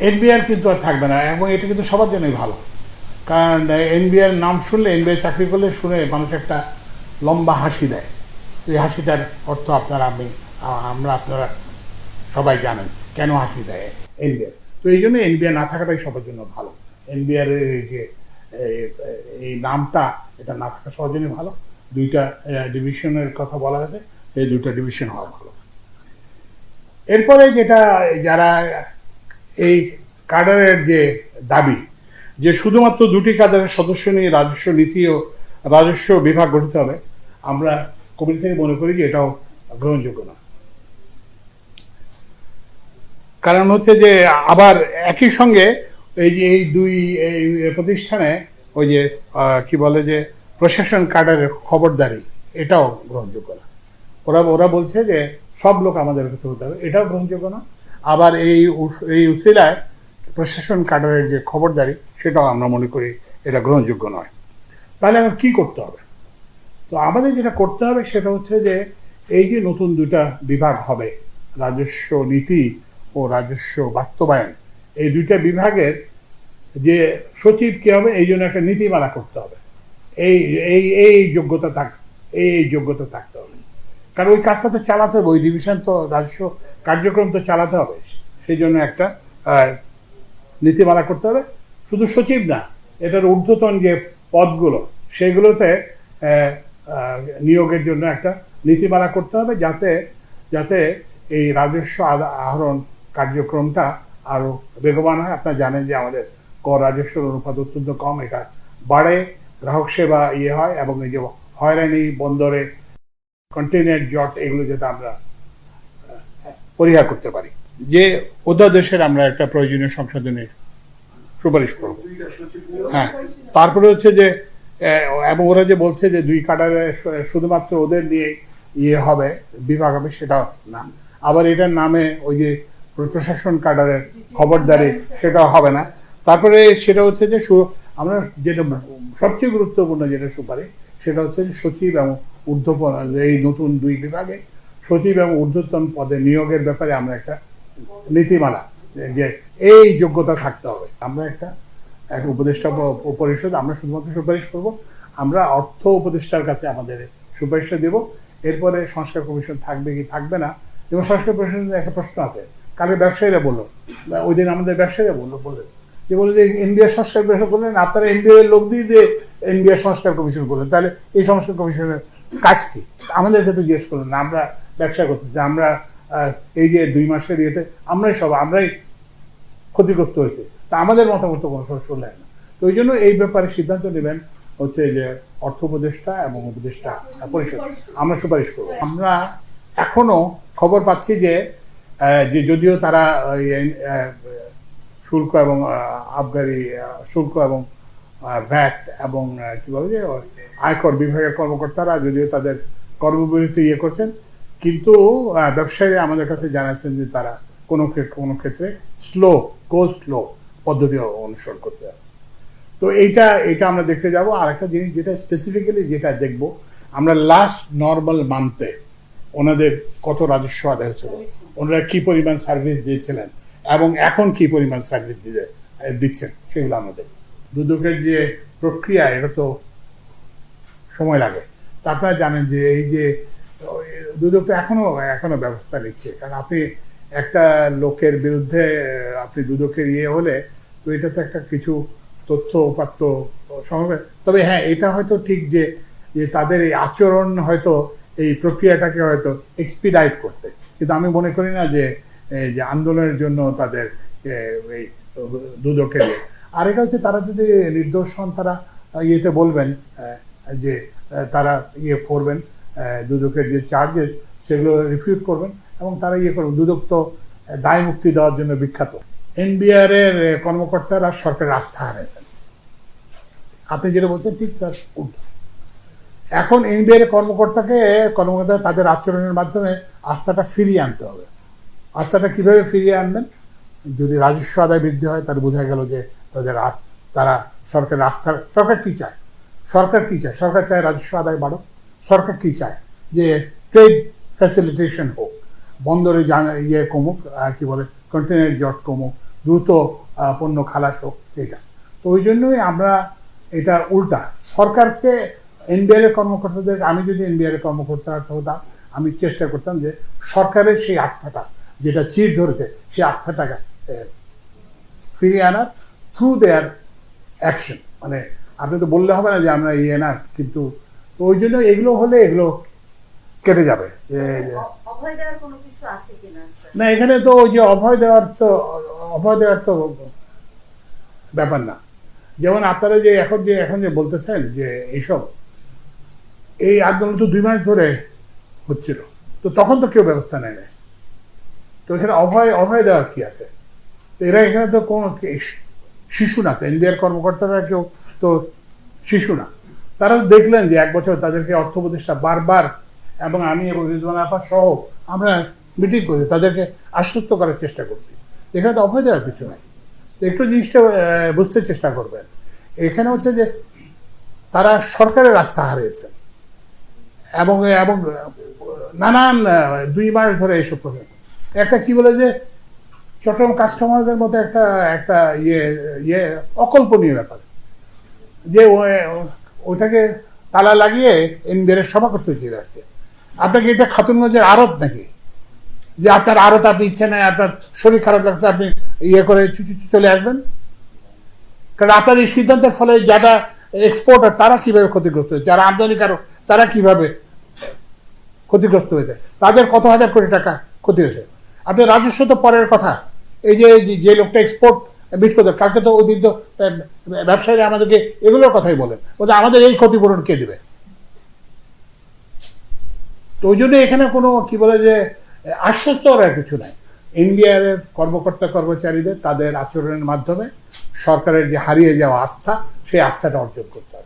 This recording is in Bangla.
এনবিআর কিন্তু আর থাকবে না, এবং এটা কিন্তু সবার জন্যই ভালো। কারণ এনবিআর নাম শুনলে, এনবিআর চাকরি করলে শুনে মানুষ একটা লম্বা হাসি দেয়। এই হাসিটার অর্থ আপনারা সবাই জানেন কেন হাসি দেয় এনবিআর। তো এই জন্য এনবিআর না থাকাটাই সবার জন্য ভালো। এনবিআর এর যে এই নামটা, এটা না থাকা সবার জন্য ভালো। দুইটা ডিভিশনের কথা বলা হয়েছে, এই দুইটা ডিভিশন হওয়া ভালো। এরপরে যেটা, যারা এই কাডারের যে দাবি যে শুধুমাত্র দুটি কাডারের সদস্য নিয়ে রাজস্ব নীতি ও রাজস্ব বিভাগ গঠিত হবে, আমরা কমিটি থেকে মনে করি যে এটাও গ্রহণযোগ্য না। কারণ হচ্ছে যে আবার একই সঙ্গে এই যে এই দুই প্রতিষ্ঠানে ওই যে কি বলে যে প্রশাসন কাডারের খবরদারি, এটাও গ্রহণযোগ্য না। ওরা বলছে যে সব লোক আমাদের কাছে হতে হবে, এটাও গ্রহণযোগ্য না। আবার এই উসিলায় প্রশাসন কাডারের যে খবরদারি, সেটাও আমরা মনে করি এটা গ্রহণযোগ্য নয়। তাহলে আমার কি করতে হবে? তো আমাদের যেটা করতে হবে সেটা হচ্ছে যে এই যে নতুন দুটা বিভাগ হবে, রাজস্ব নীতি ও রাজস্ব বাস্তবায়ন, এই দুইটা বিভাগের যে সচিব কি হবে, এই জন্য একটা নীতিমালা করতে হবে। এই যোগ্যতা থাকতে হবে। কারণ ওই কাজটা তো চালাতে হবে, ওই ডিভিশন তো রাজস্ব কার্যক্রম তো চালাতে হবে। সেই জন্য একটা নীতিমালা করতে হবে। শুধু সচিব না, এটার ঊর্ধ্বতন যে পদগুলো, সেগুলোতে নিয়োগের জন্য একটা নীতিমালা করতে হবে, যাতে এই রাজস্ব আহরণ কার্যক্রমটা আরো বেগবান হয়। আপনারা জানেন যে আমাদের কর রাজস্বের অনুপাত অত্যন্ত কম, এটা বাড়ে, গ্রাহক সেবা হয়, এবং এই যে হয়রানি, বন্দরে কন্টেইনার জট, এগুলো যাতে আমরা পরিহার করতে পারি। যে অধ্যাদেশের আমরা একটা প্রয়োজনীয় সংশোধনের সুপারিশ করব। হ্যাঁ, তারপরে হচ্ছে যে এবং ওরা যে বলছে যে দুই কাডারে শুধুমাত্র ওদের নিয়ে হবে, বিভাগ হবে, সেটাও না। আবার এটার নামে ওই যে প্রশাসন কাডারের খবরদারি, সেটাও হবে না। তারপরে সেটা হচ্ছে যে আমরা যেটা সবচেয়ে গুরুত্বপূর্ণ যেটা সুপারিশ, সেটা হচ্ছে যে সচিব এবং ঊর্ধ্বতন, এই নতুন দুই বিভাগে সচিব এবং ঊর্ধ্বতন পদে নিয়োগের ব্যাপারে আমরা একটা নীতিমালা, যে এই যোগ্যতা থাকতে হবে। আমরা একটা উপদেষ্টা পরিষদ, আমরা শুধুমাত্র সুপারিশ করব, আমরা অর্থ উপদেষ্টার কাছে আমাদের সুপারিশটা দেব। এরপরে সংস্কার কমিশন থাকবে কি থাকবে না। যেমন সংস্কার কমিশনের একটা প্রশ্ন আছে, কালকে ব্যবসায়ীরা বললো, ওই দিন আমাদের ব্যবসায়ীরা বললেন যে এনবিআর সংস্কার কমিশন করলেন, আপনারা এনবিআর লোক দিয়ে এনবিআর সংস্কার কমিশন করলেন, তাহলে এই সংস্কার কমিশনের কাজ কি? আমাদেরকে তো জিজ্ঞেস করলেন না, আমরা ব্যবসা করতেছি, আমরা এই যে 2 মাসের ইয়েতে আমরাই ক্ষতিগ্রস্ত হয়েছে, তা আমাদের মতামত কোনো শুনলেন না। তো ওই জন্য এই ব্যাপারে সিদ্ধান্ত নেবেন হচ্ছে যে অর্থ উপদেষ্টা এবং উপদেষ্টা পরিষদ, আমরা সুপারিশ করব। আমরা এখনো খবর পাচ্ছি যে যদিও তারা শুল্ক এবং আবগারি শুল্ক এবং ভ্যাট এবং কি বলে যে আয়কর বিভাগের কর্মকর্তারা যদিও তাদের কর্মবিরতি করছেন, কিন্তু ব্যবসায়ীরা আমাদের কাছে জানাচ্ছেন যে তারা কোনো ক্ষেত্রে স্লো পদ্ধতি অনুসরণ করতে হবে। তো এইটা আমরা দেখতে যাব। আর একটা জিনিস যেটা স্পেসিফিক্যালি যেটা দেখব, আমরা লাস্ট নর্মাল মান্থে ওনাদের কত রাজস্ব আদায় হচ্ছিল, ওনারা কি পরিমাণ সার্ভিস দিয়েছিলেন এবং এখন কি পরিমাণ সার্ভিস দিচ্ছেন, সেগুলো আমরা দেখব। দুদকের যে প্রক্রিয়া, এটা তো সময় লাগে। তা আপনারা জানেন যে এই যে দুদক তো এখনো ব্যবস্থা নিচ্ছে। কারণ আপনি একটা লোকের বিরুদ্ধে আপনি দুদকের হলে, তো এটা তো একটা কিছু তথ্য উপাত্ত সংগ্রহ। তবে হ্যাঁ, এটা হয়তো ঠিক যে তাদের এই আচরণ হয়তো এই প্রক্রিয়াটাকে হয়তো এক্সপিডাইট করতে, কিন্তু আমি মনে করি না যে আন্দোলনের জন্য তাদের এই দুদকের আর এটা হচ্ছে তারা যদি নির্দোষ হন, তারা ইয়েতে বলবেন যে তারা করবেন, দুদকের যে চার্জেস সেগুলো রিফিউট করবেন এবং তারা করবেন। দুদক তো দায় মুক্তি দেওয়ার জন্য বিখ্যাত। এনবিআর এর কর্মকর্তারা সরকারের আস্থা হারিয়েছেন, আপনি যেটা বলছেন ঠিক তার উল্টো। এখন এনবিআর এর কর্মকর্তা তাদের আচরণের মাধ্যমে আস্থাটা ফিরিয়ে আনতে হবে। আস্থাটা কিভাবে ফিরিয়ে আনবেন? যদি রাজস্ব আদায় বৃদ্ধি হয়, তাহলে বোঝা গেল যে তারা সরকারের আস্থা। সরকার কি চায়? সরকার চায় রাজস্ব আদায় বাড়ুক। সরকার কি চায়? যে ট্রেড ফ্যাসিলিটেশন হোক, বন্দরে কমুক, কি বলে কন্টেইনার জট কমুক, দ্রুত পণ্য খালাস হোক, এটা। তো ওই জন্যই আমরা এটা উল্টা সরকারকে, এনবিআর এর কর্মকর্তাদের, আমি যদি এনবিআর এর কর্মকর্তা হতাম, আমি চেষ্টা করতাম যে সরকারের সেই আস্থাটা যেটা চির ধরেছে, সেই আস্থাটাকে ফিরিয়ে আনার থ্রু দেয়ার অ্যাকশন। মানে আপনি তো বললে হবে না যে আমরা না, কিন্তু তো ওই জন্য এগুলো হলে এগুলো কেটে যাবে। না, এখানে তো ওই যে অভয় দেওয়ার তো ব্যাপার না। যেমন আপনারা যে এখন যে বলতেছেন যে এই আন্দোলন তো 2 মাস ধরে হচ্ছিল, তো তখন তো কেউ ব্যবস্থা নেয় নাই। তো এখানে অভয় দেওয়ার কি আছে? তো এরা এখানে তো কোনো শিশু না, তো এনবিআর কর্মকর্তারা কেউ তো শিশু না। তারা দেখলেন যে 1 বছর তাদেরকে অর্থ উপদেষ্টা বারবার, এবং আমি এবং রিজওয়ানা আপা সহ আমরা মিটিং করছি, তাদেরকে আশ্বস্ত করার চেষ্টা করছি। এখানে তো অভয় দেওয়ার কিছু নাই। একটু জিনিসটা বুঝতে চেষ্টা করবেন। এখানে হচ্ছে যে তারা সরকারের আস্থা হারিয়েছেন, এবং নানান 2 মাস ধরে এইসব প্রশ্ন। একটা কি বলে যে চট্টগ্রাম কাস্টমারদের মতো একটা ইয়ে অকল্পনীয় ব্যাপার, যে ওইটাকে তালা লাগিয়ে এনবিআর সভা করতে চলে আসছে। আপনাকে এটা খাতুনগঞ্জের আড়ত নাকি, যে আপনার আড়ত আপনি ইচ্ছে নেই, আপনার শরীর খারাপ লাগছে, আপনি করে চলে আসবেন? কারণ আপনার এই সিদ্ধান্তের ফলে যারা এক্সপোর্টার তারা কিভাবে ক্ষতিগ্রস্ত হয়েছে, যারা আমদানিকারক তারা কিভাবে ক্ষতিগ্রস্ত হয়েছে, তাদের কত হাজার কোটি টাকা ক্ষতি হয়েছে। আপনি রাজস্ব তো পরের কথা, এই যে লোকটা এক্সপোর্ট বিস্ফোরক, কালকে তো ওই দিন তো ব্যবসায়ীরা আমাদেরকে এগুলোর কথাই বলেন, বলতে আমাদের এই ক্ষতিপূরণ কে দেবে? তো ওই জন্য এখানে কোনো কি বলে যে আশ্বস্ত করার কিছু নাই। এনবিআর এর কর্মকর্তা কর্মচারীদের তাদের আচরণের মাধ্যমে সরকারের যে হারিয়ে যাওয়া আস্থা, সেই আস্থাটা অর্জন করতে হবে।